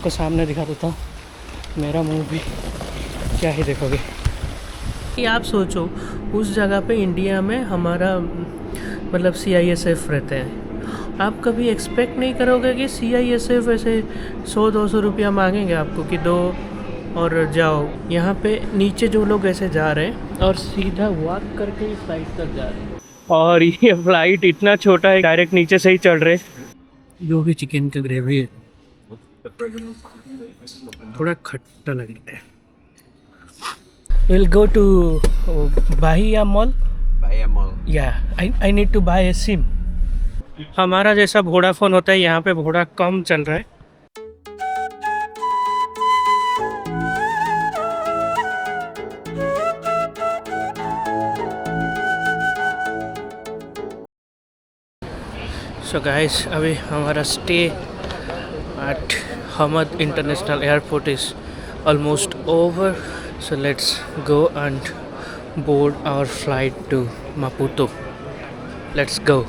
आपको सामने दिखा देता हूँ, मेरा मुंह भी क्या ही देखोगे। कि आप सोचो उस जगह पे इंडिया में हमारा मतलब CISF रहते हैं, आप कभी एक्सपेक्ट नहीं करोगे कि CISF ऐसे 100-200 रुपया मांगेंगे आपको कि दो और जाओ। यहाँ पे नीचे जो लोग ऐसे जा रहे हैं और सीधा वॉक करके ही फ्लाइट तक जा रहे हैं, और ये फ्लाइट इतना छोटा है डायरेक्ट नीचे से ही चढ़ रहे। जो भी चिकन का ग्रेवी है थोड़ा खट्टा लग रहा है। We'll go to Bahia Mall. Bahia Mall. Yeah, I need to buy a SIM. हमारा जैसा वोडाफोन होता है यहाँ पे वोडा कम चल रहा है। सो गाइस, अभी हमारा stay at Hamad international airport is almost over, so let's go and board our flight to Maputo. Let's go.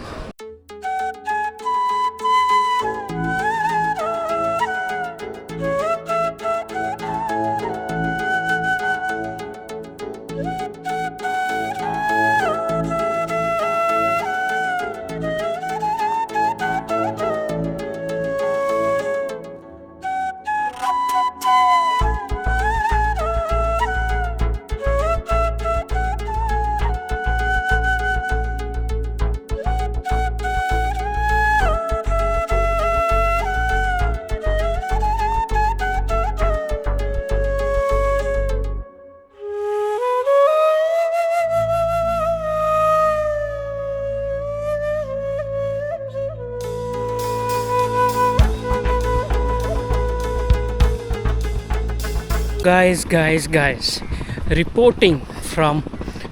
Guys, reporting from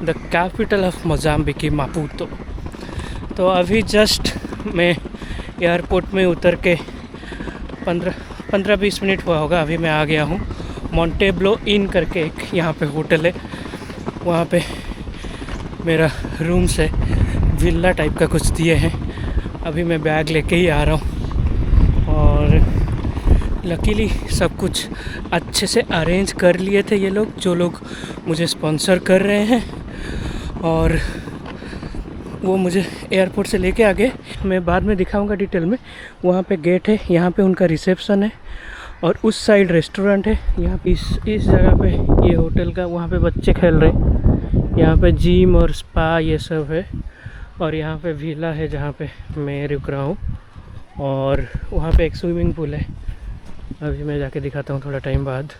the capital of Mozambique, Maputo. तो अभी जस्ट मैं airport में उतर के 15-20 minute हुआ होगा, अभी मैं आ गया हूँ। मोंटेब्लो इन करके एक यहाँ पे होटल है, वहाँ पे मेरा रूम से विला टाइप का कुछ दिए हैं। अभी मैं बैग लेके ही आ रहा हूँ और लकीली सब कुछ अच्छे से अरेंज कर लिए थे ये लोग, जो लोग मुझे स्पॉन्सर कर रहे हैं, और वो मुझे एयरपोर्ट से लेके आ गए। मैं बाद में दिखाऊंगा डिटेल में। वहाँ पे गेट है, यहाँ पे उनका रिसेप्शन है और उस साइड रेस्टोरेंट है। यहाँ इस जगह पे ये होटल का, वहाँ पे बच्चे खेल रहे हैं। यहाँ पे जिम और स्पा ये सब है, और यहाँ पे विला है जहाँ पे मैं रुक रहा हूँ, और वहाँ पे एक स्विमिंग पूल है। अभी मैं जाके दिखाता हूँ थोड़ा टाइम बाद।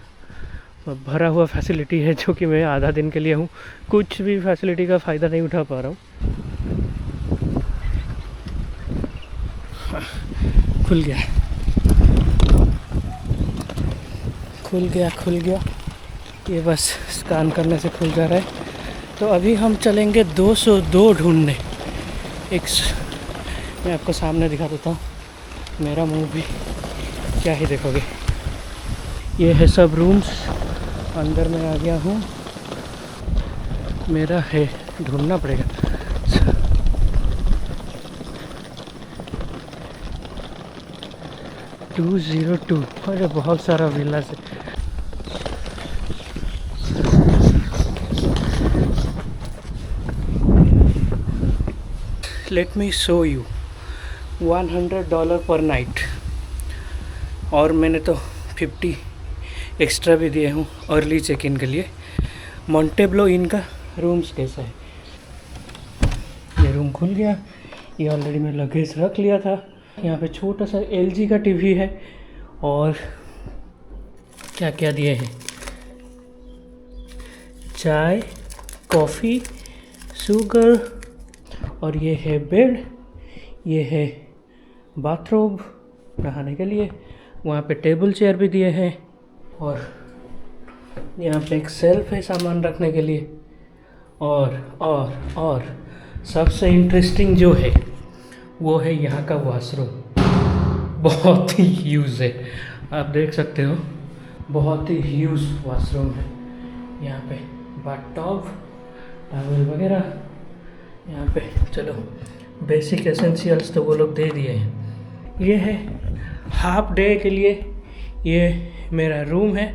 भरा हुआ फैसिलिटी है, जो कि मैं आधा दिन के लिए हूँ, कुछ भी फैसिलिटी का फ़ायदा नहीं उठा पा रहा हूँ। खुल गया, ये बस स्कैन करने से खुल जा रहा है। तो अभी हम चलेंगे 202 ढूंढने। मैं आपको सामने दिखा देता हूँ, मेरा मुंह भी क्या ही देखोगे। ये है सब रूम्स, अंदर में आ गया हूँ। मेरा है, ढूंढना पड़ेगा। 202, अरे बहुत सारा विला से। लेट मी शो यू, $100 पर नाइट, और मैंने तो 50 एक्स्ट्रा भी दिए हूँ अर्ली चेक इन के लिए। मोंटेब्लो इन का रूम्स कैसा है। ये रूम खुल गया, ये ऑलरेडी मैं लगेज रख लिया था। यहाँ पे छोटा सा LG का टीवी है, और क्या क्या दिए हैं, चाय, कॉफ़ी, शुगर, और ये है बेड, ये है बाथरूम नहाने के लिए। वहाँ पे टेबल चेयर भी दिए हैं, और यहाँ पे एक सेल्फ है सामान रखने के लिए। और सबसे इंटरेस्टिंग जो है वो है यहाँ का वॉशरूम। बहुत ही ह्यूज है, आप देख सकते हो, बहुत ही ह्यूज वॉशरूम है। यहाँ पे बाथटब, टॉवल वगैरह यहाँ पे। चलो, बेसिक एसेंशियल्स तो वो लोग दे दिए हैं। ये है हाफ डे के लिए ये मेरा रूम है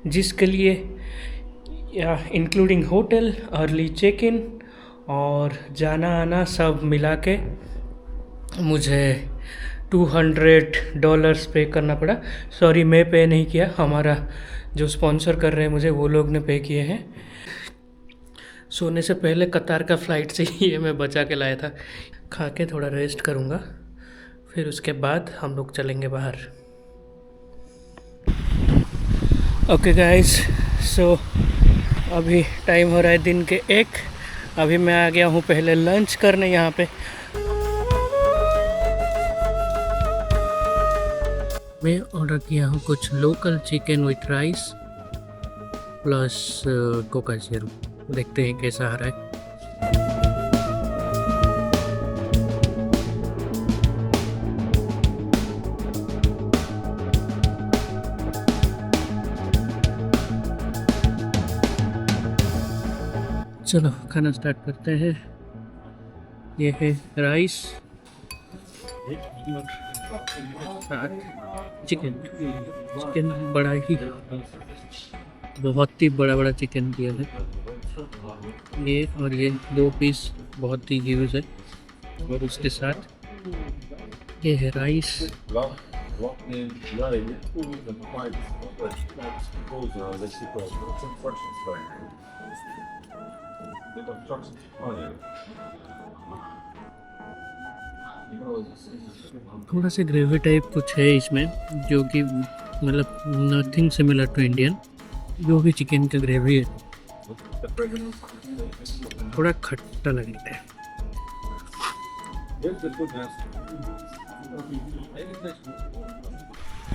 जिसके लिए या including hotel, early check in और जाना आना सब मिला के मुझे $200 पे करना पड़ा। सॉरी, मैं पे नहीं किया, हमारा जो स्पॉन्सर कर रहे हैं मुझे वो लोग ने पे किए हैं। सोने से पहले कतार का फ़्लाइट से ये मैं बचा के लाया था। खा के थोड़ा रेस्ट करूँगा, फिर उसके बाद हम लोग चलेंगे बाहर। ओके गाइस, सो अभी टाइम हो रहा है दिन के 1। अभी मैं आ गया हूँ पहले लंच करने यहाँ पे। मैं ऑर्डर किया हूँ कुछ local chicken with rice plus Coca zero. देखते हैं कैसा आ रहा है। चलो खाना स्टार्ट करते हैं। ये है राइस, चिकन। चिकन बड़ा ही, बहुत ही बड़ा चिकन दिया है ये, और ये 2 पीस बहुत ही ह्यूज है। और उसके साथ ये है राइस, थोड़ा सा ग्रेवी टाइप कुछ है इसमें, जो कि मतलब नथिंग सिमिलर टू इंडियन जो भी चिकन का ग्रेवी है। थोड़ा खट्टा लगता है।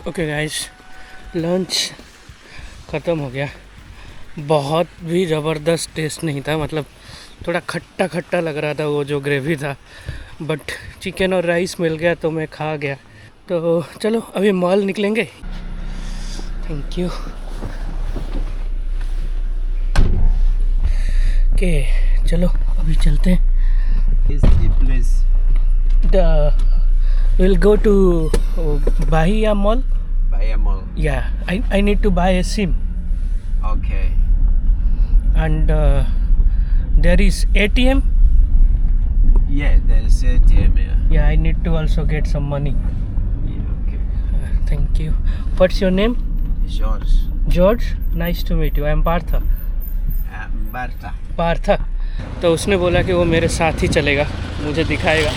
ओके गाइस, लंच ख़त्म हो गया। बहुत भी ज़बरदस्त टेस्ट नहीं था, मतलब थोड़ा खट्टा खट्टा लग रहा था वो जो ग्रेवी था, बट चिकन और राइस मिल गया तो मैं खा गया। तो चलो अभी मॉल निकलेंगे। Thank you. ओके चलो अभी चलते हैं। We'll go to Bahia Mall. Bahia Mall. Yeah, I need to buy a SIM. Okay. And there is ATM. Yeah, there's ATM here. Yeah, I need to also get some money. Yeah, okay. Thank you. What's your name? George. George. Nice to meet you. I am Partha. Barta. Partha. तो उसने बोला कि वो मेरे साथ ही चलेगा, मुझे दिखाएगा।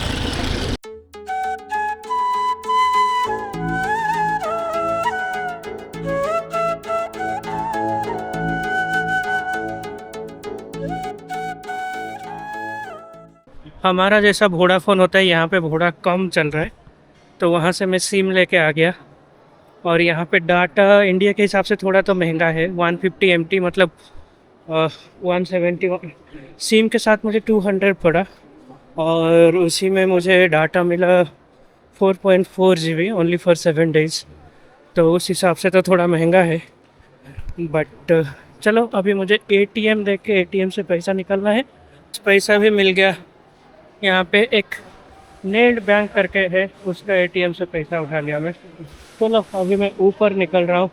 हमारा जैसा वोडाफोन होता है यहाँ पे वोडा कम चल रहा है, तो वहाँ से मैं सिम लेके आ गया। और यहाँ पे डाटा इंडिया के हिसाब से थोड़ा तो महंगा है, 150 MT मतलब 170। सिम के साथ मुझे 200 पड़ा, और उसी में मुझे डाटा मिला 4.4 GB ओनली फॉर 7 days। तो उस हिसाब से तो थोड़ा महंगा है, बट चलो अभी मुझे ATM देख के ATM से पैसा निकालना है। पैसा भी मिल गया। यहाँ पे एक नेट बैंक करके है, उसका ATM से पैसा उठा लिया मैं। चलो अभी मैं ऊपर निकल रहा हूँ,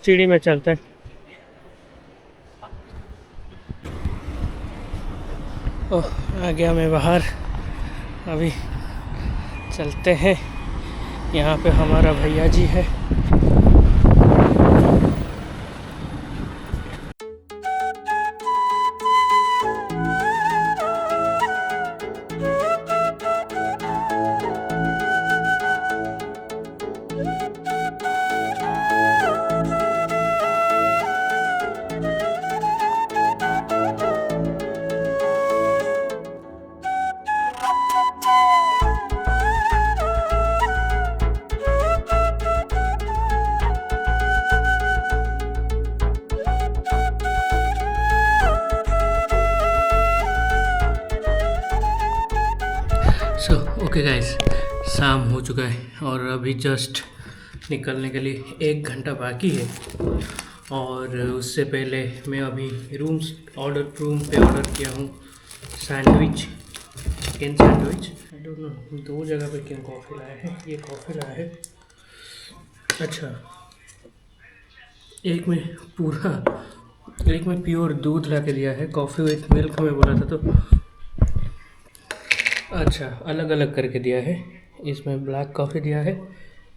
सीढ़ी में चलते हैं। ओह, आ गया मैं बाहर। अभी चलते हैं, यहाँ पे हमारा भैया जी है। सो ओके गाइस, शाम हो चुका है और अभी जस्ट निकलने के लिए 1 घंटा बाकी है। और उससे पहले मैं अभी रूम पे ऑर्डर किया हूँ sandwich, chicken sandwich. I don't know 2 जगह पे क्यों कॉफ़ी लाया है। ये कॉफ़ी लाया है अच्छा, एक में पूरा एक में प्योर दूध ला के दिया है, कॉफ़ी विथ मिल्क में बोला था तो अच्छा अलग अलग करके दिया है। इसमें ब्लैक कॉफ़ी दिया है,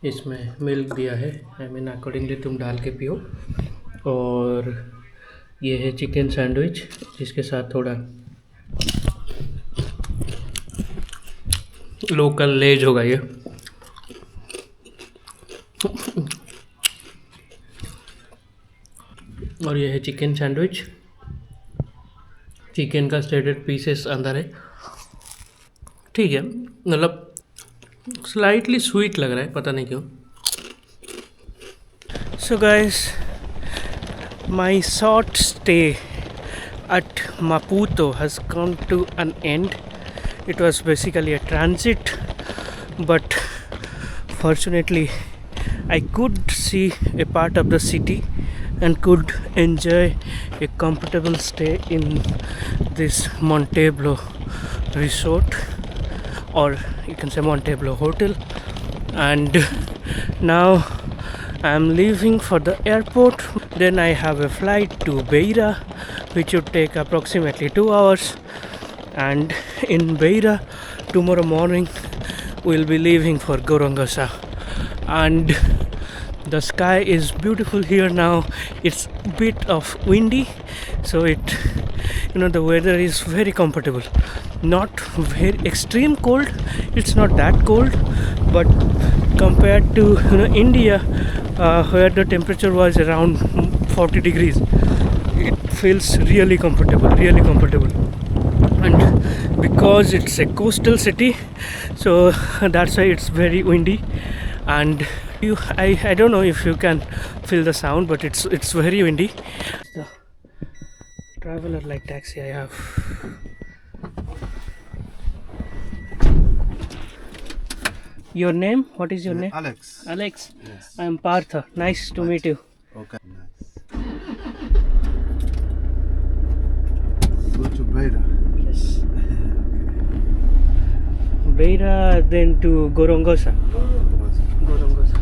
इसमें मिल्क दिया है, आई मीन अकॉर्डिंगली तुम डाल के पियो। और ये है चिकन सैंडविच जिसके साथ थोड़ा लोकल लेज होगा ये। और ये है चिकन सैंडविच, चिकन का स्ट्रेटेड पीसेस अंदर है। ठीक है, मतलब स्लाइटली स्वीट लग रहा है, पता नहीं क्यों। So guys, my short stay at Maputo has come to an end. It was basically a transit, but fortunately I could see a part of the city and could enjoy a comfortable stay in this Montebello resort, or you can say Montebello hotel. And now I am leaving for the airport. Then I have a flight to Beira, which would take approximately 2 hours. And in Beira, tomorrow morning, we'll be leaving for Gorongosa. And the sky is beautiful here now. It's a bit of windy, so the weather is very comfortable. Not very extreme cold. It's not that cold, but compared to India, where the temperature was around 40 degrees, it feels really comfortable, and because it's a coastal city, so that's why it's very windy. And I don't know if you can feel the sound, but it's very windy. The traveler like taxi I have. Your name? What is your name? Alex. Alex. Yes. I am Partha. Nice to meet you. Okay. Nice. Go to Beira. Yes. Beira, then to Gorongosa. Gorongosa.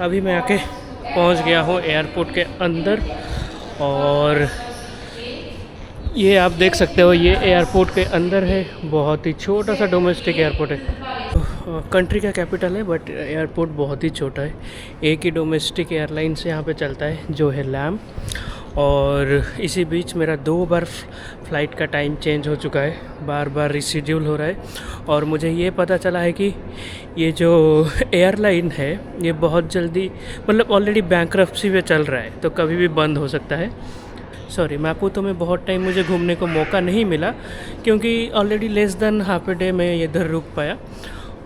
अभी मैं आके पहुंच गया हूँ airport के अंदर, और ये आप देख सकते हो, ये एयरपोर्ट के अंदर है। बहुत ही छोटा सा डोमेस्टिक एयरपोर्ट है। कंट्री का कैपिटल है, बट एयरपोर्ट बहुत ही छोटा है। एक ही डोमेस्टिक एयरलाइन से यहाँ पे चलता है, जो है लैम। और इसी बीच मेरा 2 बार फ़्लाइट का टाइम चेंज हो चुका है, बार बार रिशेड्यूल हो रहा है। और मुझे ये पता चला है कि ये जो एयरलाइन है ये बहुत जल्दी, मतलब ऑलरेडी बैंक्रप्सी पे चल रहा है, तो कभी भी बंद हो सकता है। सॉरी, मापुतो में बहुत टाइम मुझे घूमने को मौका नहीं मिला, क्योंकि already less than half a day में इधर रुक पाया।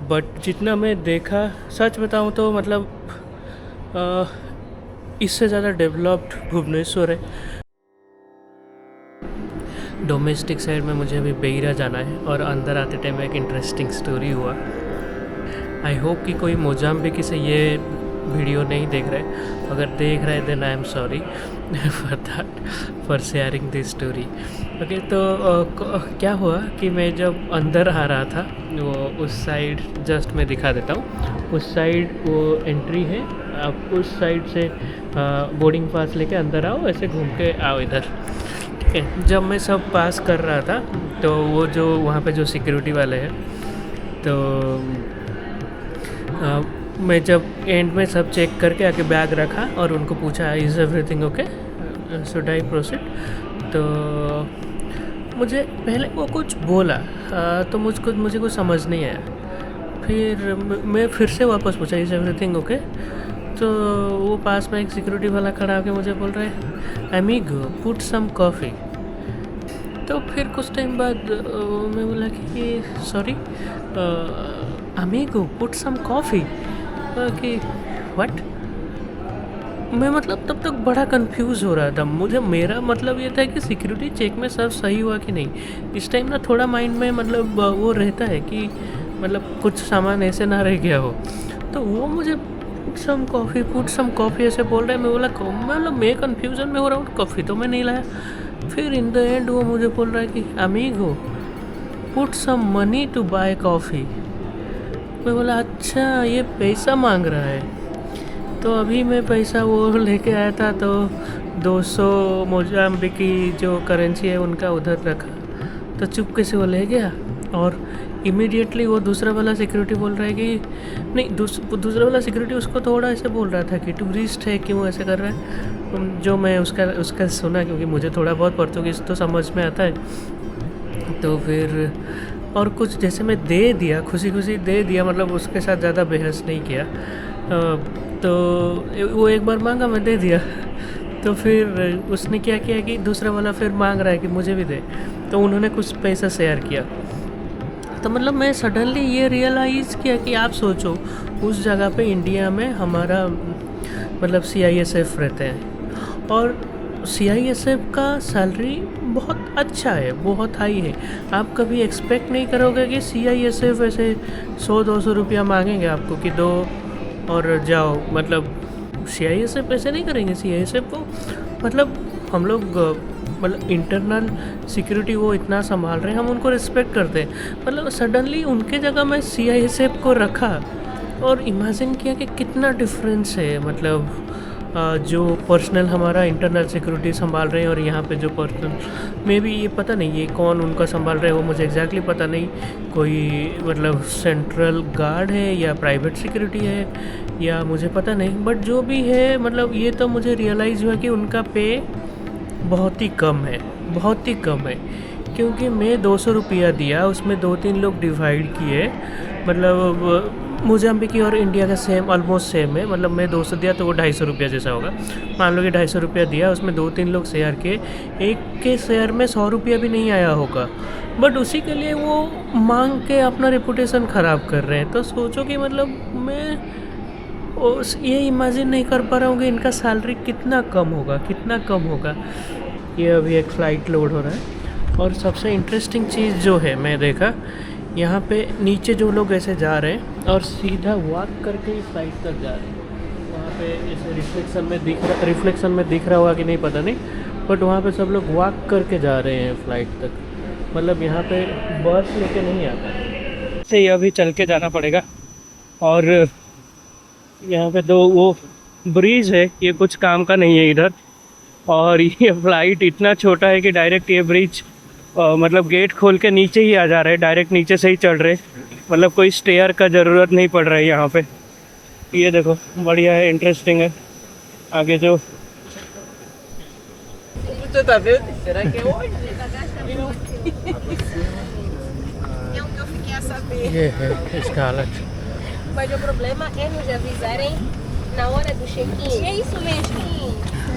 बट जितना मैं देखा, सच बताऊँ तो मतलब इससे ज़्यादा डेवलप्ड भुवनेश्वर है। डोमेस्टिक साइड में मुझे अभी बेइरा जाना है, और अंदर आते टाइम एक इंटरेस्टिंग स्टोरी हुआ। आई होप कि कोई मोजाम्बिक से ये वीडियो नहीं देख रहे। अगर देख रहे then I am sorry for that, for sharing this story. Okay, तो क्या हुआ कि मैं जब अंदर आ रहा था, वो उस साइड जस्ट मैं दिखा देता हूँ। उस साइड वो एंट्री है, आप उस साइड से बोर्डिंग पास लेके अंदर आओ, ऐसे घूम के आओ इधर। ठीक है, जब मैं सब पास कर रहा था, तो वो जो वहाँ पे जो सिक्योरिटी वाले हैं, तो मैं जब एंड में सब चेक करके आके बैग रखा और उनको पूछा is everything okay, should I proceed. तो मुझे पहले वो कुछ बोला, तो मुझे कुछ समझ नहीं आया। फिर मैं फिर से वापस पूछा इज़ एवरीथिंग ओके, तो वो पास में एक सिक्योरिटी वाला खड़ा होकर मुझे बोल रहा है अमीगो पुट सम कॉफ़ी। तो फिर कुछ टाइम बाद मैं बोला कि sorry amigo put some coffee, कि व्हाट। मैं मतलब तब तक बड़ा कंफ्यूज हो रहा था। मुझे मेरा मतलब ये था कि सिक्योरिटी चेक में सब सही हुआ कि नहीं। इस टाइम ना थोड़ा माइंड में मतलब वो रहता है कि मतलब कुछ सामान ऐसे ना रह गया हो। तो वो मुझे पुट सम कॉफ़ी ऐसे बोल रहा है। मैं बोला मतलब मैं कन्फ्यूज़न में हो रहा हूँ, कॉफ़ी तो मैं नहीं लाया। फिर इन द एंड वो मुझे बोल रहा है कि amigo put some money to buy coffee. मैं बोला अच्छा ये पैसा मांग रहा है। तो अभी मैं पैसा वो लेके आया था, तो 200 मोजाम्बिकी जो करेंसी है उनका उधर रखा, तो चुपके से वो ले गया। और इमीडिएटली वो दूसरा वाला सिक्योरिटी बोल रहा है कि नहीं, दूसरा वाला सिक्योरिटी उसको थोड़ा ऐसे बोल रहा था कि टूरिस्ट है क्यों ऐसे कर रहा है, जो मैं उसका सुना, क्योंकि मुझे थोड़ा बहुत पोर्तुगीज़ तो समझ में आता है। तो फिर और कुछ जैसे मैं दे दिया, खुशी खुशी दे दिया, मतलब उसके साथ ज़्यादा बहस नहीं किया। तो वो एक बार मांगा, मैं दे दिया। तो फिर उसने क्या किया कि दूसरा वाला फिर मांग रहा है कि मुझे भी दे, तो उन्होंने कुछ पैसा शेयर किया। तो मतलब मैं सडनली ये रियलाइज़ किया कि आप सोचो उस जगह पे इंडिया में हमारा मतलब CISF रहते हैं, और CISF का सैलरी बहुत अच्छा है, बहुत हाई है। आप कभी एक्सपेक्ट नहीं करोगे कि CISF ऐसे 100-200 रुपया मांगेंगे आपको कि दो और जाओ। मतलब CISF ऐसे नहीं करेंगे। CISF को मतलब हम लोग मतलब इंटरनल सिक्योरिटी वो इतना संभाल रहे हैं, हम उनको रिस्पेक्ट करते हैं। मतलब सडनली उनके जगह मैं CISF को रखा और इमेजिन किया कि कितना डिफरेंस है। मतलब जो पर्सनल हमारा इंटरनल सिक्योरिटी संभाल रहे हैं और यहाँ पे जो पर्सनल मे बी ये पता नहीं ये कौन उनका संभाल रहे हैं, वो मुझे एग्जैक्टली पता नहीं। कोई मतलब सेंट्रल गार्ड है या प्राइवेट सिक्योरिटी है या मुझे पता नहीं, बट जो भी है मतलब ये तो मुझे रियलाइज़ हुआ कि उनका पे बहुत ही कम है, बहुत ही कम है। क्योंकि मैं 200 रुपया दिया, उसमें 2-3 लोग डिवाइड किए। मतलब मोजाम्बिक और इंडिया का सेम ऑलमोस्ट सेम है। मतलब मैं 200 दिया तो वो 250 रुपया जैसा होगा। मान लो कि 250 रुपया दिया, उसमें 2-3 लोग शेयर किए, एक के शेयर में 100 रुपया भी नहीं आया होगा, बट उसी के लिए वो मांग के अपना रेपुटेशन ख़राब कर रहे हैं। तो सोचो कि मतलब मैं ये इमेजिन नहीं कर पा रहा हूँ कि इनका सैलरी कितना कम होगा, कितना कम होगा। ये अभी एक फ़्लाइट लोड हो रहा है। और सबसे इंटरेस्टिंग चीज़ जो है मैं देखा, यहाँ पे नीचे जो लोग ऐसे जा रहे हैं और सीधा वॉक करके ही फ्लाइट तक जा रहे हैं। वहाँ पे ऐसे रिफ्लेक्शन में दिख रहा होगा कि नहीं पता नहीं, बट वहाँ पे सब लोग वॉक करके जा रहे हैं फ्लाइट तक। मतलब यहाँ पे बस लेके नहीं आता, से अभी चल के जाना पड़ेगा। और यहाँ पे दो वो ब्रिज है, ये कुछ काम का नहीं है इधर। और ये फ्लाइट इतना छोटा है कि डायरेक्ट ये ब्रिज मतलब गेट खोल के नीचे ही आ जा रहे हैं, डायरेक्ट नीचे से ही चढ़ रहे। मतलब कोई स्टेयर का ज़रूरत नहीं पड़ रहा है यहाँ पे। ये देखो बढ़िया है, इंटरेस्टिंग है। आगे जो ये है इसका हालत। Mas o problema é nos avisarem na hora do check-in. É isso mesmo.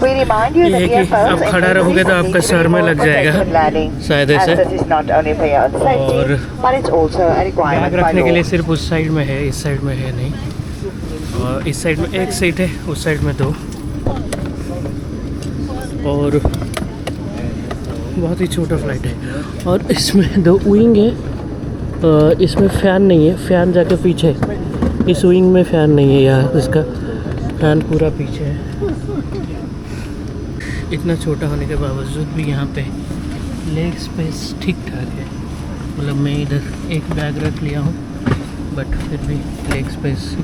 We remind you ये that है कि earphones आप and खड़ा रहोगे तो earphones आपका need to सर be में worn लग for जाएगा safe landing. शायद And ऐसे। this is not only for your own safety, और but it's also a bag requirement by रखने के law. लिए सिर्फ उस साइड में है, इस साइड में है नहीं। और इस साइड में एक सीट है, उस साइड में 2। और बहुत ही छोटा फ्लाइट है। और इसमें 2 विंग है। इसमें फ़ैन नहीं है, फ़ैन जाके पीछे है। इस विंग में फ़ैन नहीं है यार, इसका फ़ैन पूरा पीछे है। इतना छोटा होने के बावजूद भी यहाँ पे लेग स्पेस ठीक ठाक है। मतलब मैं इधर एक बैग रख लिया हूँ, बट फिर भी leg space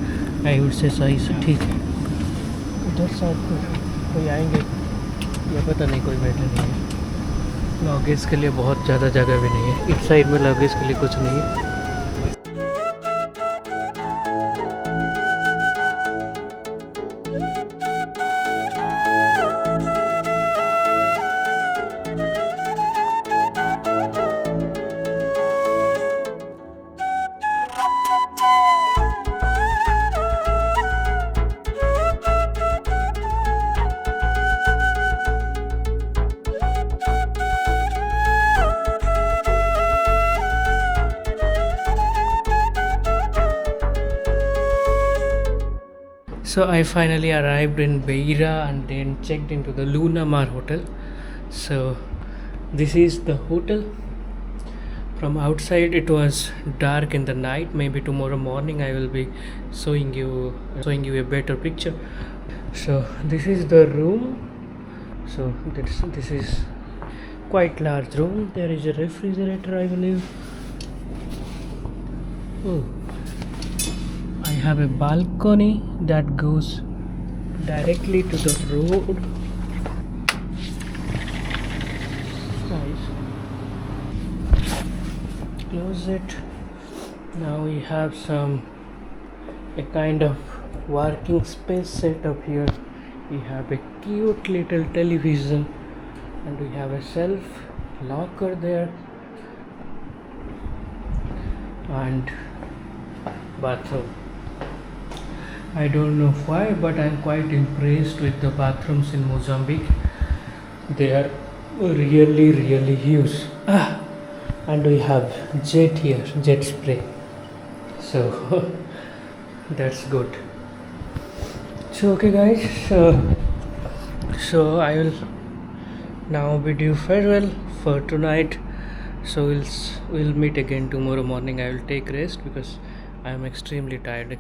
I would say size ठीक है। उधर साइड पर कोई आएंगे या पता नहीं, कोई बैठे नहीं है। लगेज के लिए बहुत ज़्यादा जगह भी नहीं है। इस साइड में लगेज के लिए कुछ नहीं है। So I finally arrived in Beira and then checked into the Luna Mar hotel. So this is the hotel. From outside it was dark in the night. Maybe tomorrow morning I will be showing you a better picture. So this is the room. So this is quite large room. There is a refrigerator, I believe. Oh, I have a balcony that goes directly to the road. Nice. Close it. Now we have a kind of working space set up here. We have a cute little television and we have a self locker there and bathroom. I don't know why, but I'm quite impressed with the bathrooms in Mozambique. They are really huge. And we have jet here, jet spray. So that's good. So okay guys, so I will now bid you farewell for tonight. So we'll meet again tomorrow morning. I will take rest because I am extremely tired.